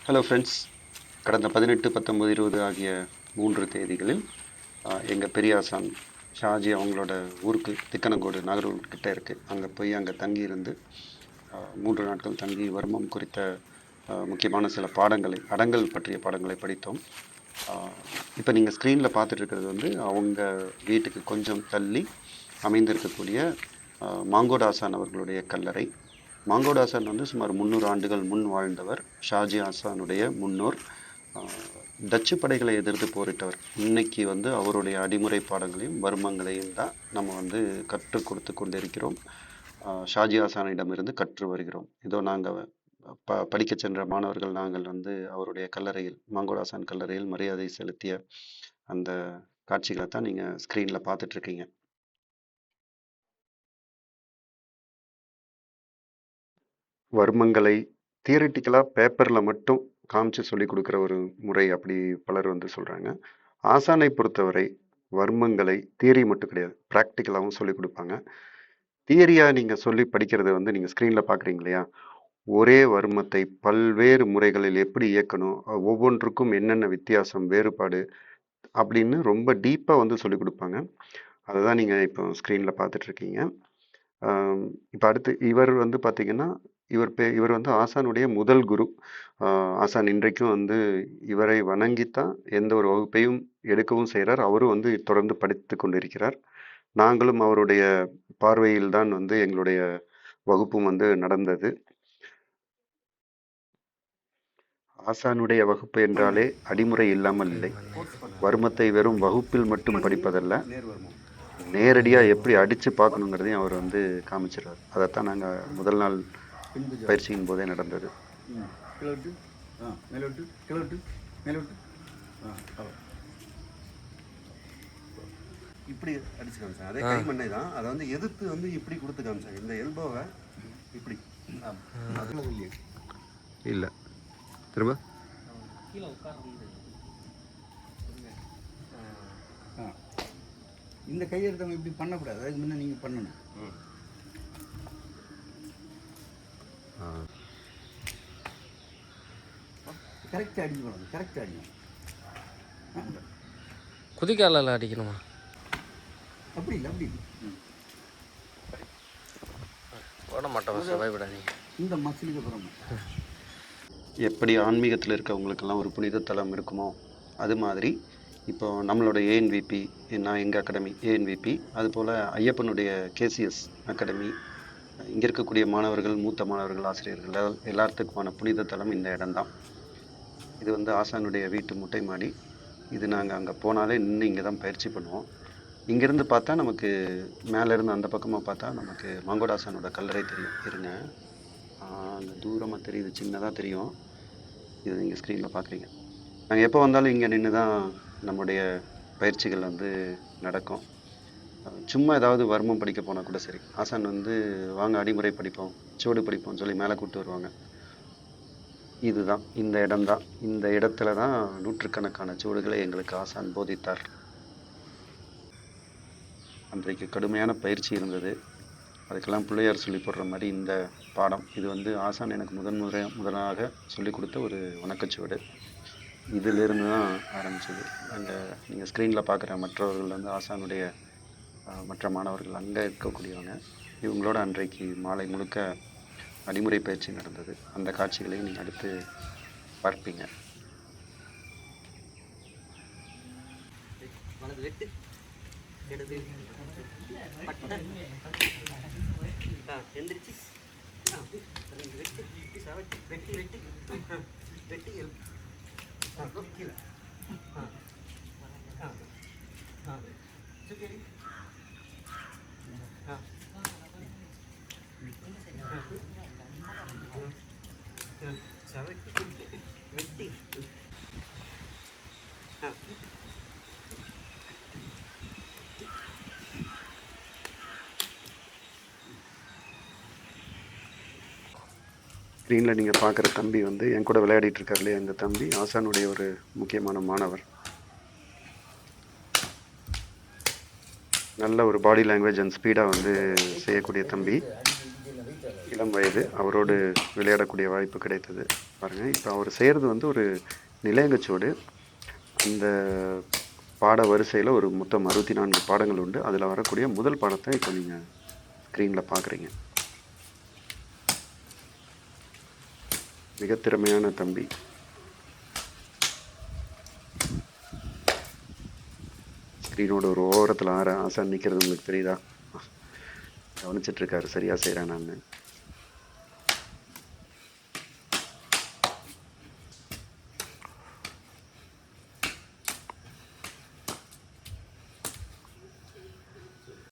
Hello friends. கடந்த 18, 19, 20 ஆகிய 3 தேதிகளில் எங்கள் பெரிய ஆசான் ஷாஜி அவங்களோட ஊருக்கு திக்கனங்கோடு நாகர்கோவில் கிட்டே இருக்குது. அங்கே போய் அங்கே தங்கியிருந்து 3 நாட்கள் தங்கி வர்மம் குறித்த முக்கியமான சில பாடங்களை, அடங்கல் பற்றிய பாடங்களை படித்தோம். இப்போ நீங்கள் ஸ்க்ரீனில் பார்த்துட்டு இருக்கிறது வந்து அவங்க வீட்டுக்கு கொஞ்சம் தள்ளி அமைந்திருக்கக்கூடிய மாங்கோடு ஆசான் அவர்களுடைய கல்லறை. மாங்கோடு ஆசான் வந்து சுமார் 300 ஆண்டுகள் முன் வாழ்ந்தவர். ஷாஜி ஆசானுடைய முன்னோர். டச்சு படைகளை எதிர்த்து போரிட்டவர். இன்னைக்கு வந்து அவருடைய அடிமுறை பாடங்களையும் வர்மங்களையும் தான் நம்ம வந்து கற்றுக் கொடுத்து கொண்டிருக்கிறோம். ஷாஜி ஆசானிடமிருந்து கற்று வருகிறோம். இதோ நாங்கள் படிக்க சென்ற மாணவர்கள் நாங்கள் வந்து அவருடைய கல்லறையில், மாங்கோடு ஆசான் கல்லறையில் மரியாதை செலுத்திய அந்த காட்சிகளை தான் நீங்கள் ஸ்க்ரீனில் பார்த்துட்ருக்கீங்க. வர்மங்களை தியரிட்டிக்கலாக பேப்பரில் மட்டும் காமிச்சு சொல்லி கொடுக்குற ஒரு முறை அப்படி பலர் வந்து சொல்கிறாங்க. ஆசானை பொறுத்தவரை வர்மங்களை தியரி மட்டும் கிடையாது, ப்ராக்டிக்கலாகவும் சொல்லி கொடுப்பாங்க. தியரியாக நீங்கள் சொல்லி படிக்கிறத வந்து நீங்கள் ஸ்க்ரீனில் பார்க்குறீங்க இல்லையா, ஒரே வர்மத்தை பல்வேறு முறைகளில் எப்படி இயக்கணும், ஒவ்வொன்றுக்கும் என்னென்ன வித்தியாசம், வேறுபாடு அப்படின்னு ரொம்ப டீப்பாக வந்து சொல்லி கொடுப்பாங்க. அதை தான் நீங்கள் இப்போ ஸ்க்ரீனில் பார்த்துட்ருக்கீங்க. இப்போ அடுத்து இவர் வந்து பார்த்திங்கன்னா, இவர் வந்து ஆசானுடைய முதல் குரு. ஆசான் இன்றைக்கும் வந்து இவரை வணங்கித்தான் எந்த ஒரு வகுப்பையும் எடுக்கவும் செய்கிறார். அவரும் வந்து தொடர்ந்து படித்து கொண்டிருக்கிறார். நாங்களும் அவருடைய பார்வையில் தான் வந்து எங்களுடைய வகுப்பும் வந்து நடந்தது. ஆசானுடைய வகுப்பு என்றாலே அடிமுறை இல்லாமல் இல்லை. வர்மத்தை வெறும் வகுப்பில் மட்டும் படிப்பதல்ல, நேரடியாக எப்படி அடித்து பார்க்கணுங்கிறதையும் அவர் வந்து காமிச்சிடுறார். அதைத்தான் நாங்கள் முதல் நாள் பயிற்சியின் போதே நடந்தது. இப்படி அடிச்சு காமிச்சாங்க. அதே கைமண்ணை தான், அதை வந்து எதிர்த்து வந்து இப்படி கொடுத்து காமிச்சாங்க. இந்த எல்போவை இப்படி இல்லை, திரும்ப இந்த கையெழுத்தவங்க இப்படி பண்ணக்கூடாது, அதுக்கு முன்னே நீங்கள் பண்ணணும். கரெக்டாக அடிக்க போகணும், கரெக்டாக அடிக்கணும். குதிக்காலில் அடிக்கணுமா? அப்படி இல்லை, அப்படி போட மாட்டோம், பயப்படாதீங்க. இந்த மசிலுக்கு அப்புறம் எப்படி ஆன்மீகத்தில் இருக்கவங்களுக்கெல்லாம் ஒரு புனித தலம் இருக்குமோ, அது மாதிரி இப்போ நம்மளோட ஏஎன்விபி, நான் எங்கள் அகாடமி ஏஎன்விபி, அதுபோல் ஐயப்பனுடைய கேசிஎஸ் அகாடமி, இங்கே இருக்கக்கூடிய மாணவர்கள், மூத்த மாணவர்கள், ஆசிரியர்கள் எல்லாத்துக்குமான புனித தலம் இந்த இடம்தான். இது வந்து ஆசானுடைய வீட்டு முட்டை மாடி. இது நாங்கள் அங்கே போனாலே நின்று இங்கே தான் பயிற்சி பண்ணுவோம். இங்கேருந்து பார்த்தா நமக்கு மேலேருந்து அந்த பக்கமாக பார்த்தா நமக்கு மாங்கோடு ஆசானோட கல்லறை தெரியும். இருங்க, அங்கே தூரமாக தெரியுது, சின்னதாக தெரியும். இது நீங்கள் ஸ்க்ரீனில் பார்க்குறீங்க. நாங்கள் எப்போ வந்தாலும் இங்கே நின்று தான் நம்முடைய பயிற்சிகள் வந்து நடக்கும். சும்மா ஏதாவது வர்மம் படிக்க போனால் கூட சரி, ஆசான் வந்து வாங்க அடிமுறை படிப்போம், சுவடு படிப்போம்னு சொல்லி மேலே கூப்பிட்டு வருவாங்க. இதுதான் இந்த இடம்தான். இந்த இடத்துல தான் நூற்றுக்கணக்கான சுவடுகளை எங்களுக்கு ஆசான் போதித்தார். அன்றைக்கு கடுமையான பயிற்சி இருந்தது. அதுக்கெல்லாம் பிள்ளையார் சொல்லி போடுற மாதிரி இந்த பாடம், இது வந்து ஆசான் எனக்கு முதலாக சொல்லிக் கொடுத்த ஒரு வணக்கச்சுவடு. இதிலிருந்து தான் ஆரம்பிச்சது. அங்கே நீங்கள் ஸ்க்ரீனில் பார்க்குற மற்றவர்கள் வந்து ஆசானுடைய மற்ற மாணவர்கள், அங்கே இருக்கக்கூடியவங்க. இவங்களோட அன்றைக்கு மாலை முழுக்க அடிமுறை பயிற்சி நடந்தது. அந்த காட்சிகளையும் நீங்கள் அடுத்து பார்ப்பீங்க. ஸ்க்ரீனில் நீங்கள் பார்க்குற தம்பி வந்து என் கூட விளையாடிட்டு இருக்கார் இல்லையா, இந்த தம்பி ஆசானுடைய ஒரு முக்கியமான மாணவர். நல்ல ஒரு பாடி லாங்குவேஜ் அண்ட் ஸ்பீடாக வந்து செய்யக்கூடிய தம்பி. இளம் வயது, அவரோடு விளையாடக்கூடிய வாய்ப்பு கிடைத்தது. பாருங்கள், இப்போ அவர் செய்கிறது வந்து ஒரு நிலையங்கச்சுவடு. அந்த பாட வரிசையில் ஒரு மொத்தம் 64 பாடங்கள் உண்டு. அதில் வரக்கூடிய முதல் பாடத்தை இப்போ நீங்கள் ஸ்க்ரீனில் பார்க்குறீங்க. மிக திறமையான தம்பி. ஸ்க்ரீனோட ஒரு ஓரத்தில் ஆசான் நிற்கிறது உங்களுக்கு தெரியுதா? கவனிச்சிட்ருக்காரு சரியாக செய்கிறானான்னு.